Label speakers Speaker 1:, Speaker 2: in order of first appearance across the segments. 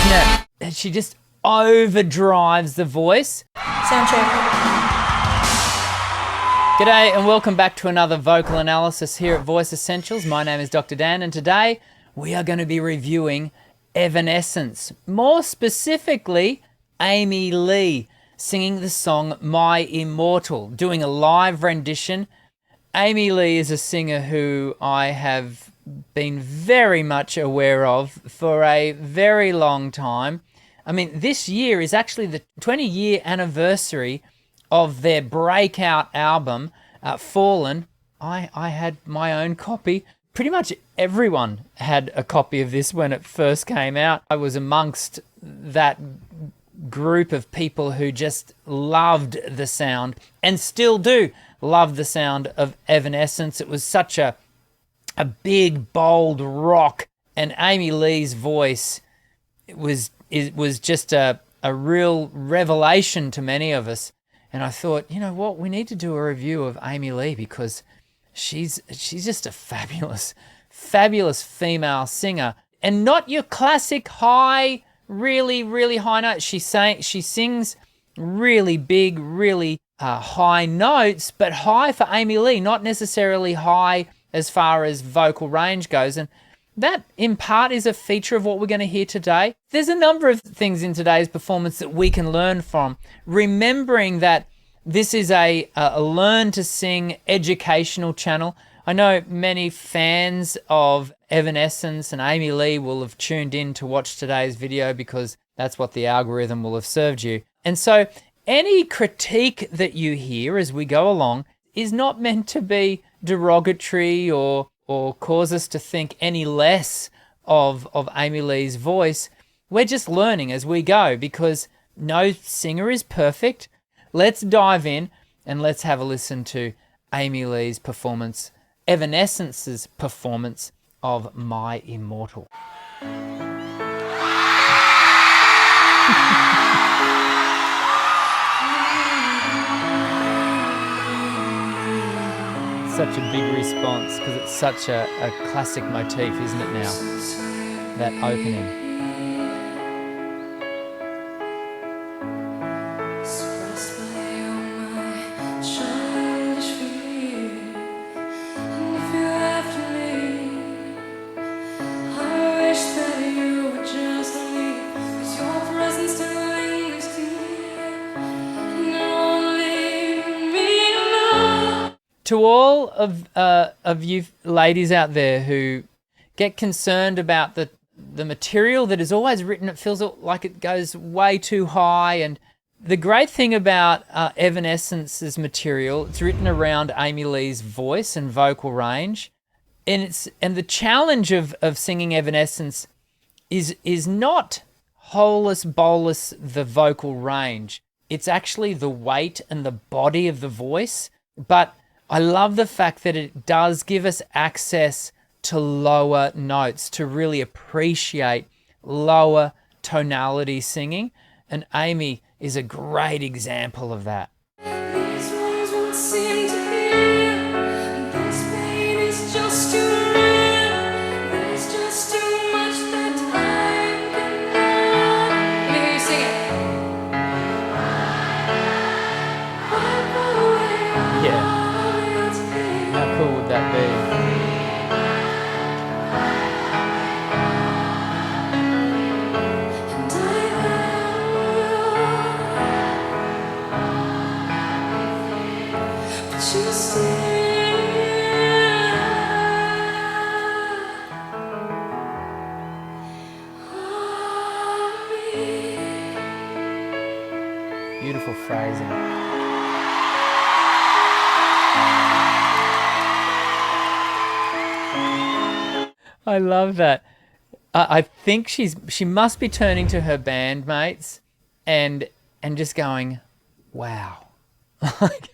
Speaker 1: isn't it? And she just overdrives the voice.
Speaker 2: Sound check.
Speaker 1: G'day and welcome back to another vocal analysis here at Voice Essentials. My name is Dr. Dan and today we are going to be reviewing Evanescence. More specifically, Amy Lee singing the song My Immortal, doing a live rendition. Amy Lee is a singer who I have been very much aware of for a very long time. I mean, this year is actually the 20-year anniversary of their breakout album, Fallen. I had my own copy. Pretty much everyone had a copy of this when it first came out. I was amongst that group of people who just loved the sound and still do love the sound of Evanescence. It was such a big, bold rock, and Amy Lee's voice it was just a real revelation to many of us. And I thought, you know what, we need to do a review of Amy Lee because she's just a fabulous, fabulous female singer. And not your classic high, really, really high notes. She sings really big, really high notes, but high for Amy Lee, not necessarily high as far as vocal range goes. And that, in part, is a feature of what we're going to hear today. There's a number of things in today's performance that we can learn from, remembering that this is a learn to sing educational channel. I know many fans of Evanescence and Amy Lee will have tuned in to watch today's video because that's what the algorithm will have served you. And so any critique that you hear as we go along is not meant to be derogatory or cause us to think any less of Amy Lee's voice. We're just learning as we go because no singer is perfect. Let's dive in and let's have a listen to Amy Lee's performance, Evanescence's performance of My Immortal. Such a big response because it's such a classic motif, isn't it now? That opening. To all of you ladies out there who get concerned about the material that is always written, it feels like it goes way too high. And the great thing about Evanescence's material, it's written around Amy Lee's voice and vocal range. And the challenge of singing Evanescence is not holus bolus the vocal range. It's actually the weight and the body of the voice. But I love the fact that it does give us access to lower notes, to really appreciate lower tonality singing. And Amy is a great example of that.
Speaker 3: These ones won't seem to hear. This pain is just too real. There's just too much that time cannot. Let me hear you sing it. Wipe away all
Speaker 1: Yeah.
Speaker 3: its pain.
Speaker 1: How cool would that be?
Speaker 3: And I will. But you
Speaker 1: Beautiful phrasing. I love that. I think she must be turning to her bandmates and just going, wow. Like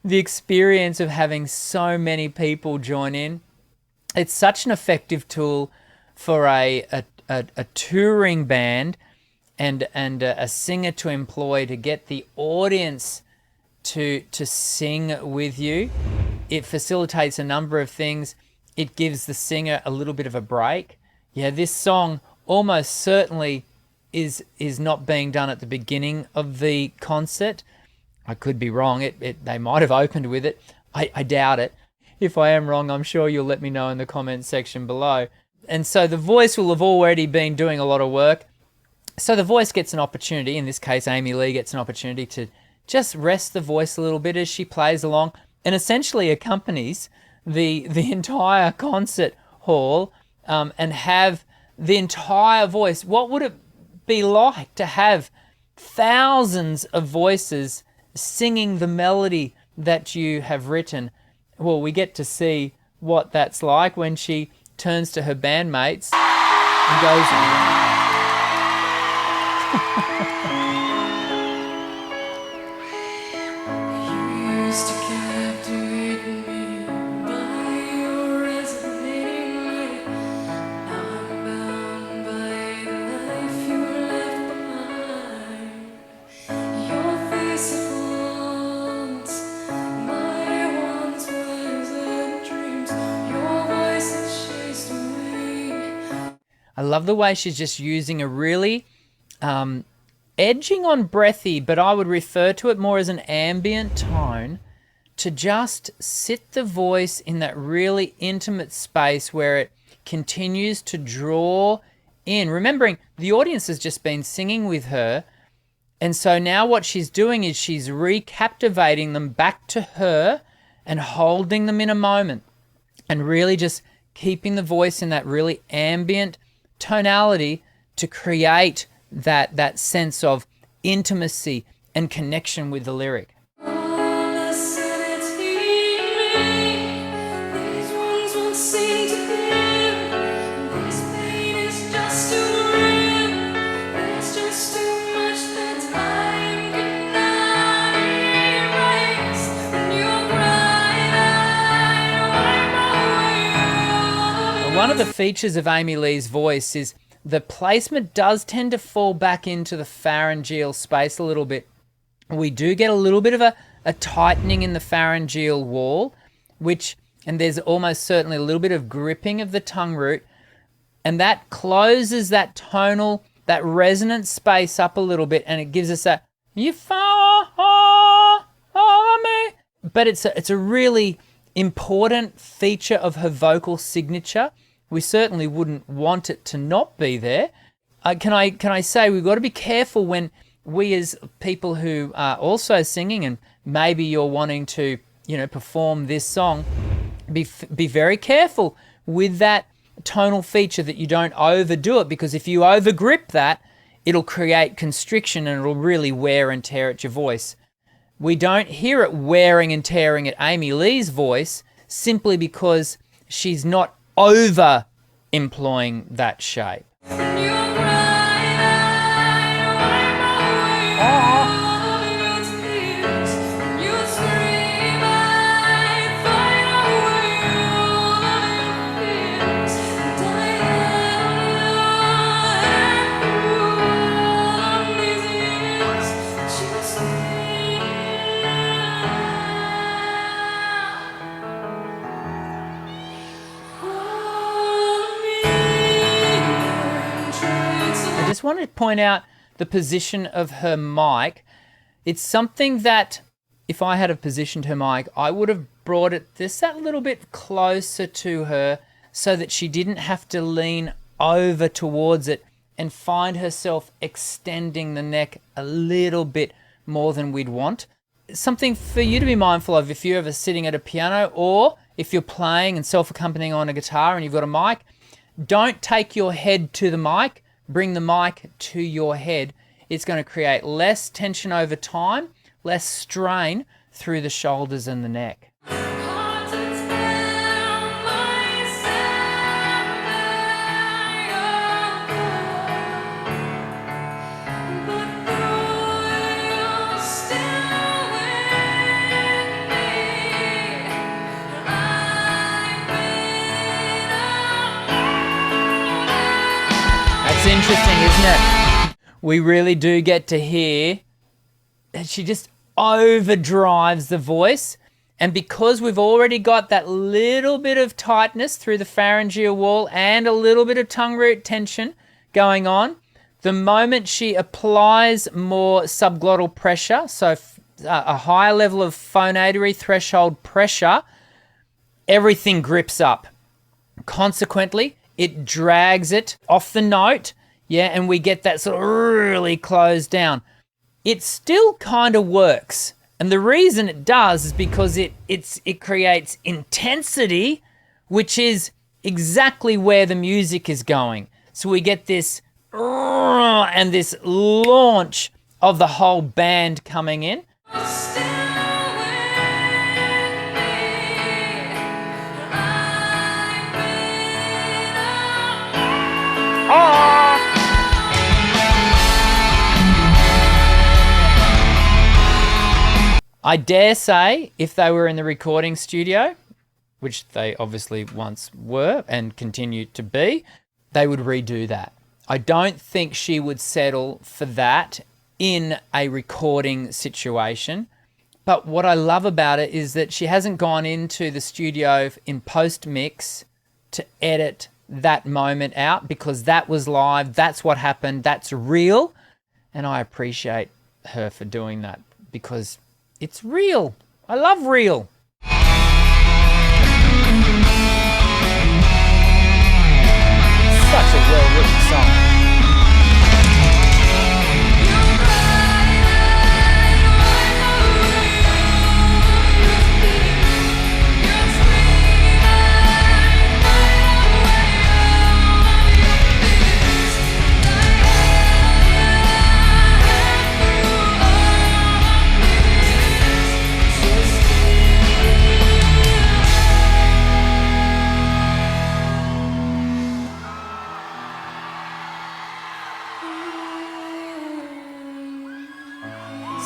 Speaker 1: the experience of having so many people join in. It's such an effective tool for a touring band and a singer to employ to get the audience to sing with you. It facilitates a number of things. It gives the singer a little bit of a break. Yeah, this song almost certainly is not being done at the beginning of the concert. I could be wrong. They might have opened with it. I doubt it. If I am wrong, I'm sure you'll let me know in the comments section below. And so the voice will have already been doing a lot of work. So the voice gets an opportunity, in this case Amy Lee gets an opportunity to just rest the voice a little bit as she plays along and essentially accompanies the entire concert hall and have the entire voice. What would it be like to have thousands of voices singing the melody that you have written? Well, we get to see what that's like when she turns to her bandmates and goes...
Speaker 3: You used to captivate me by your resonating light. Now I'm bound by the life you left behind. Your face it haunts my once pleasant dreams. Your voice it chased away.
Speaker 1: I love the way she's just using a really edging on breathy, but I would refer to it more as an ambient tone to just sit the voice in that really intimate space where it continues to draw in. Remembering the audience has just been singing with her, and so now what she's doing is she's recaptivating them back to her and holding them in a moment and really just keeping the voice in that really ambient tonality to create that sense of intimacy and connection with the lyric.
Speaker 3: All the sanity in me, these wounds won't seem to heal. This pain is just too real. There's just too much that time cannot erase. When you're crying, wipe away.
Speaker 1: One of the features of Amy Lee's voice is the placement does tend to fall back into the pharyngeal space a little bit. We do get a little bit of a tightening in the pharyngeal wall, and there's almost certainly a little bit of gripping of the tongue root, and that closes that tonal, that resonant space up a little bit, and it gives us that, you follow me. But it's a really important feature of her vocal signature. We certainly wouldn't want it to not be there. Can I say we've got to be careful when we as people who are also singing, and maybe you're wanting to, perform this song, be very careful with that tonal feature that you don't overdo it, because if you overgrip that, it'll create constriction and it'll really wear and tear at your voice. We don't hear it wearing and tearing at Amy Lee's voice simply because she's not over employing that shape.
Speaker 3: When you're crying, wipe away all of those tears. When you scream, I fight away all of your fears. And I have known all these years, just
Speaker 1: I just want to point out the position of her mic. It's something that if I had have positioned her mic, I would have brought it just that little bit closer to her so that she didn't have to lean over towards it and find herself extending the neck a little bit more than we'd want. Something for you to be mindful of if you're ever sitting at a piano, or if you're playing and self-accompanying on a guitar and you've got a mic. Don't take your head to the mic. Bring the mic to your head. It's going to create less tension over time, less strain through the shoulders and the neck.
Speaker 3: hard to tell myself that you're but though you're still with me, I've been alone.
Speaker 1: That's interesting, isn't it? We really do get to hear that she just overdrives the voice. And because we've already got that little bit of tightness through the pharyngeal wall and a little bit of tongue root tension going on, The moment she applies more subglottal pressure, so a higher level of phonatory threshold pressure, everything grips up. Consequently, it drags it off the note, yeah, and we get that sort of really closed down. It still kind of works, and the reason it does is because it creates intensity, which is exactly where the music is going. So we get this and this launch of the whole band coming in. I dare say if they were in the recording studio, which they obviously once were and continue to be, they would redo that. I don't think she would settle for that in a recording situation. But what I love about it is that she hasn't gone into the studio in post-mix to edit that moment out, because that was live, that's what happened, that's real. And I appreciate her for doing that, because it's real. I love real. Such a well-written song.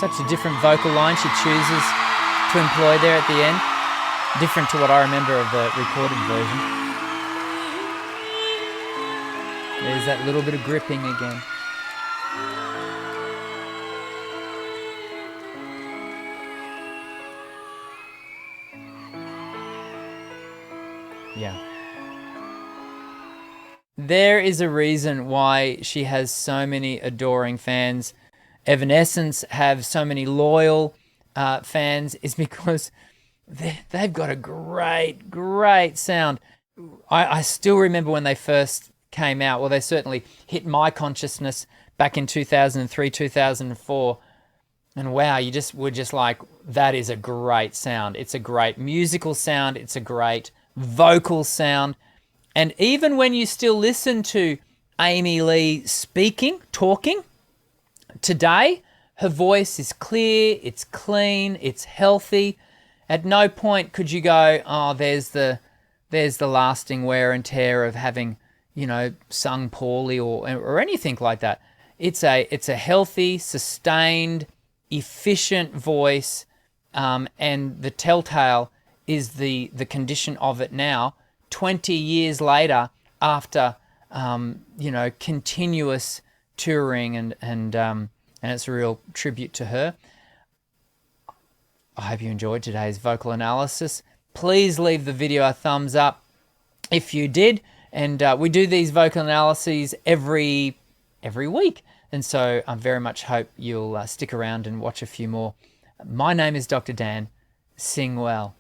Speaker 1: Such a different vocal line she chooses to employ there at the end. Different to what I remember of the recorded version. There's that little bit of gripping again. Yeah. There is a reason why she has so many adoring fans. Evanescence have so many loyal fans, is because they've got a great sound. I still remember when they first came out. Well, they certainly hit my consciousness back in 2003, 2004. And wow, you just were just like, that is a great sound. It's a great musical sound. It's a great vocal sound. And even when you still listen to Amy Lee talking, today, her voice is clear, it's clean, it's healthy. At no point could you go, oh, there's the lasting wear and tear of having, sung poorly or anything like that. It's a healthy, sustained, efficient voice, and the telltale is the condition of it now, 20 years later, after continuous touring, and it's a real tribute to her. I hope you enjoyed today's vocal analysis. Please leave the video a thumbs up if you did, and we do these vocal analyses every week, and so I very much hope you'll stick around and watch a few more. My name is Dr. Dan. Sing well.